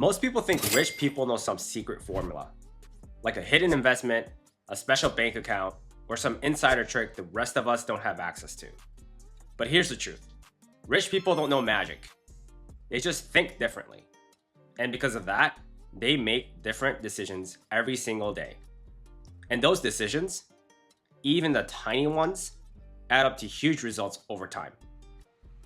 Most people think rich people know some secret formula, like a hidden investment, a special bank account, or some insider trick the rest of us don't have access to. But here's the truth. Rich people don't know magic. They just think differently. And because of that, they make different decisions every single day. And those decisions, even the tiny ones, add up to huge results over time.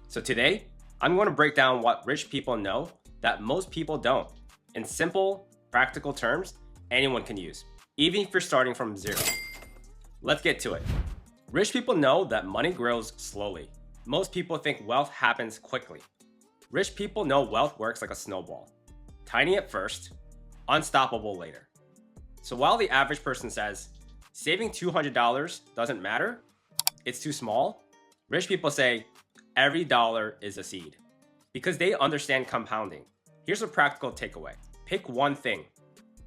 So today, I'm going to break down what rich people know that most people don't, in simple, practical terms anyone can use, even if you're starting from zero. Let's get to it. Rich people know that money grows slowly. Most people think wealth happens quickly. Rich people know wealth works like a snowball. Tiny at first, unstoppable later. So while the average person says, saving $200 doesn't matter, it's too small, rich people say, every dollar is a seed. Because they understand compounding. Here's a practical takeaway. Pick one thing,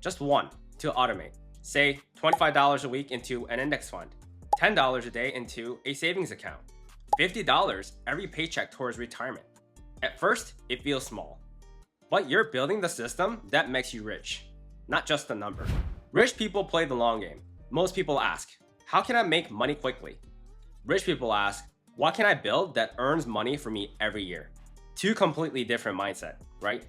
just one, to automate. Say $25 a week into an index fund, $10 a day into a savings account, $50 every paycheck towards retirement. At first, it feels small, but you're building the system that makes you rich, not just a number. Rich people play the long game. Most people ask, how can I make money quickly? Rich people ask, what can I build that earns money for me every year? Two completely different mindset, right?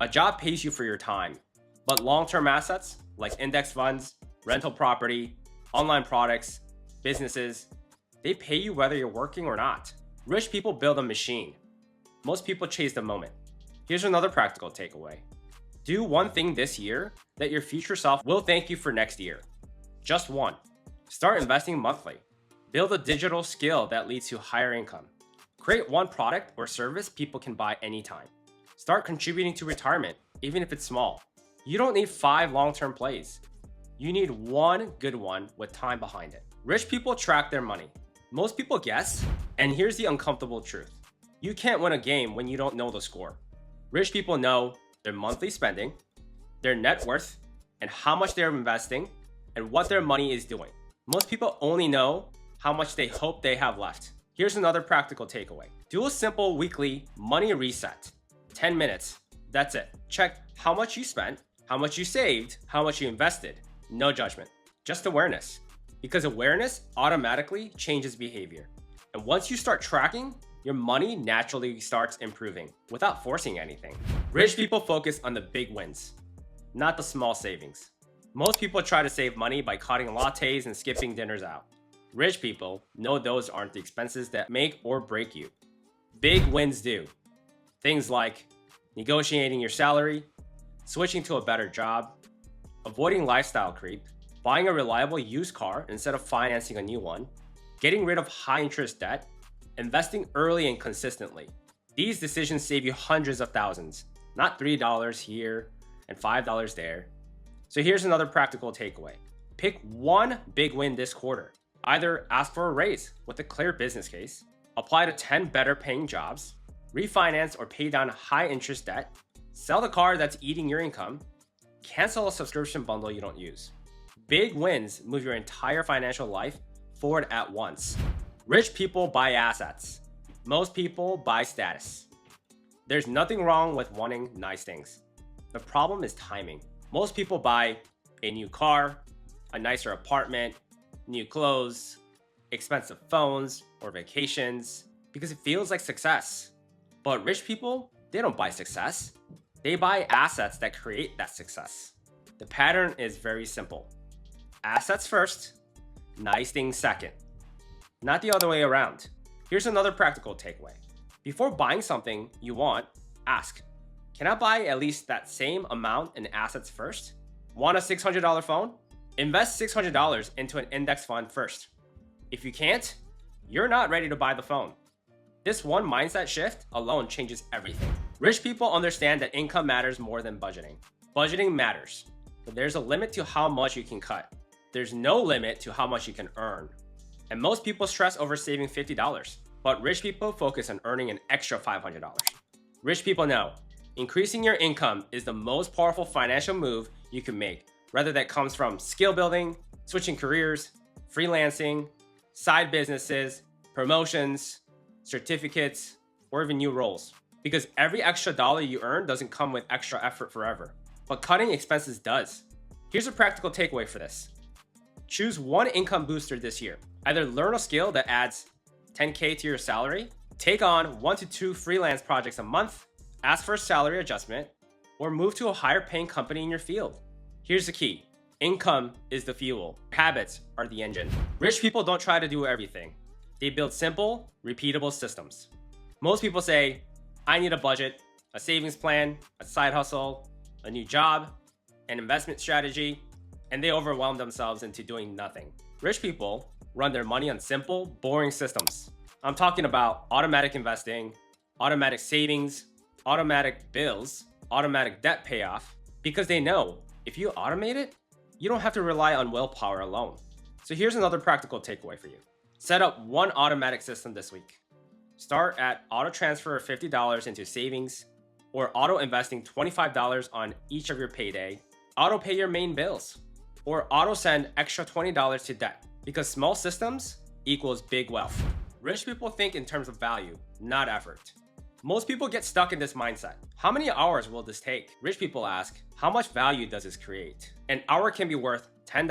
A job pays you for your time, but long-term assets like index funds, rental property, online products, businesses, they pay you whether you're working or not. Rich people build a machine. Most people chase the moment. Here's another practical takeaway. Do one thing this year that your future self will thank you for next year. Just one. Start investing monthly. Build a digital skill that leads to higher income. Create one product or service people can buy anytime. Start contributing to retirement, even if it's small. You don't need 5 long-term plays. You need one good one with time behind it. Rich people track their money. Most people guess, and here's the uncomfortable truth. You can't win a game when you don't know the score. Rich people know their monthly spending, their net worth, and how much they're investing, and what their money is doing. Most people only know how much they hope they have left. Here's another practical takeaway. Do a simple weekly money reset. 10 minutes. That's it. Check how much you spent, how much you saved, how much you invested. No judgment, just awareness. Because awareness automatically changes behavior. And once you start tracking, your money naturally starts improving without forcing anything. Rich people focus on the big wins, not the small savings. Most people try to save money by cutting lattes and skipping dinners out. Rich people know those aren't the expenses that make or break you. Big wins do. Things like negotiating your salary, switching to a better job, avoiding lifestyle creep, buying a reliable used car instead of financing a new one, getting rid of high interest debt, investing early and consistently. These decisions save you hundreds of thousands, not $3 here and $5 there. So here's another practical takeaway. Pick one big win this quarter. Either ask for a raise with a clear business case, apply to 10 better paying jobs, refinance or pay down high interest debt, sell the car that's eating your income, cancel a subscription bundle you don't use. Big wins move your entire financial life forward at once. Rich people buy assets. Most people buy status. There's nothing wrong with wanting nice things. The problem is timing. Most people buy a new car, a nicer apartment, new clothes, expensive phones, or vacations because it feels like success. But rich people, they don't buy success. They buy assets that create that success. The pattern is very simple. Assets first, nice things second. Not the other way around. Here's another practical takeaway. Before buying something you want, ask, can I buy at least that same amount in assets first? Want a $600 phone? Invest $600 into an index fund first. If you can't, you're not ready to buy the phone. This one mindset shift alone changes everything. Rich people understand that income matters more than budgeting. Budgeting matters, but there's a limit to how much you can cut. There's no limit to how much you can earn. And most people stress over saving $50, but rich people focus on earning an extra $500. Rich people know increasing your income is the most powerful financial move you can make, whether that comes from skill building, switching careers, freelancing, side businesses, promotions, certificates, or even new roles. because every extra dollar you earn doesn't come with extra effort forever, but cutting expenses does. Here's a practical takeaway for this. Choose one income booster this year. Either learn a skill that adds 10K to your salary, take on 1 to 2 freelance projects a month, ask for a salary adjustment, or move to a higher paying company in your field. Here's the key. Income is the fuel. Habits are the engine. Rich people don't try to do everything. They build simple, repeatable systems. Most people say, I need a budget, a savings plan, a side hustle, a new job, an investment strategy, and they overwhelm themselves into doing nothing. Rich people run their money on simple, boring systems. I'm talking about automatic investing, automatic savings, automatic bills, automatic debt payoff, because they know if you automate it, you don't have to rely on willpower alone. So here's another practical takeaway for you. Set up one automatic system this week. Start at auto transfer of $50 into savings, or auto investing $25 on each of your payday, auto pay your main bills, or auto send extra $20 to debt, because small systems equals big wealth. Rich people think in terms of value, not effort. Most people get stuck in this mindset. How many hours will this take? Rich people ask, how much value does this create? An hour can be worth $10,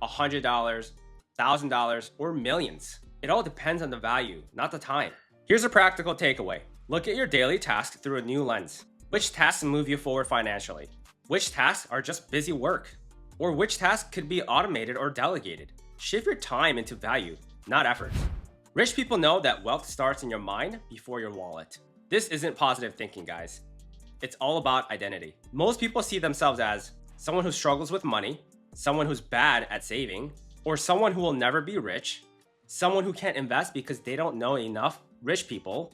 $100, $1,000, or millions. It all depends on the value, not the time. Here's a practical takeaway. Look at your daily tasks through a new lens. Which tasks move you forward financially? Which tasks are just busy work? Or which tasks could be automated or delegated? Shift your time into value, not effort. Rich people know that wealth starts in your mind before your wallet. This isn't positive thinking, guys. It's all about identity. Most people see themselves as someone who struggles with money, someone who's bad at saving, or someone who will never be rich, someone who can't invest because they don't know enough rich people.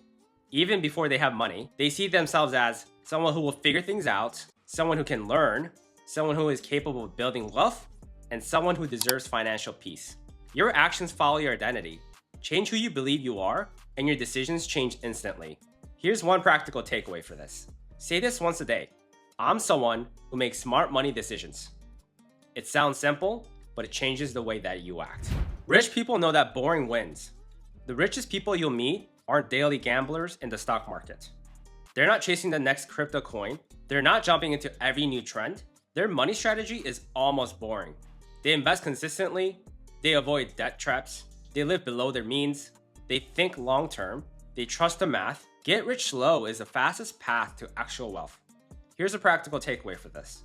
Even before they have money, they see themselves as someone who will figure things out, someone who can learn, someone who is capable of building wealth, and someone who deserves financial peace. Your actions follow your identity. Change who you believe you are, and your decisions change instantly. Here's one practical takeaway for this. Say this once a day. I'm someone who makes smart money decisions. It sounds simple, but it changes the way that you act. Rich people know that boring wins. The richest people you'll meet aren't daily gamblers in the stock market. They're not chasing the next crypto coin. They're not jumping into every new trend. Their money strategy is almost boring. They invest consistently. They avoid debt traps. They live below their means. They think long-term. They trust the math. Get rich slow is the fastest path to actual wealth. Here's a practical takeaway for this.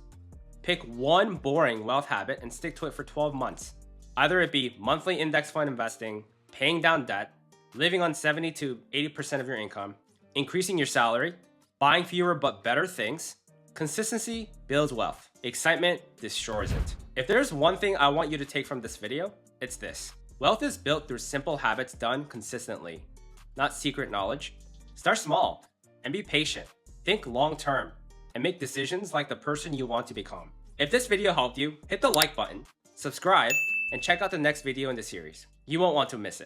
Pick one boring wealth habit and stick to it for 12 months. Either it be monthly index fund investing, paying down debt, living on 70 to 80% of your income, increasing your salary, buying fewer but better things. Consistency builds wealth. Excitement destroys it. If there's one thing I want you to take from this video, it's this. Wealth is built through simple habits done consistently, not secret knowledge. Start small and be patient. Think long-term and make decisions like the person you want to become. If this video helped you, hit the like button, subscribe, and check out the next video in the series. You won't want to miss it.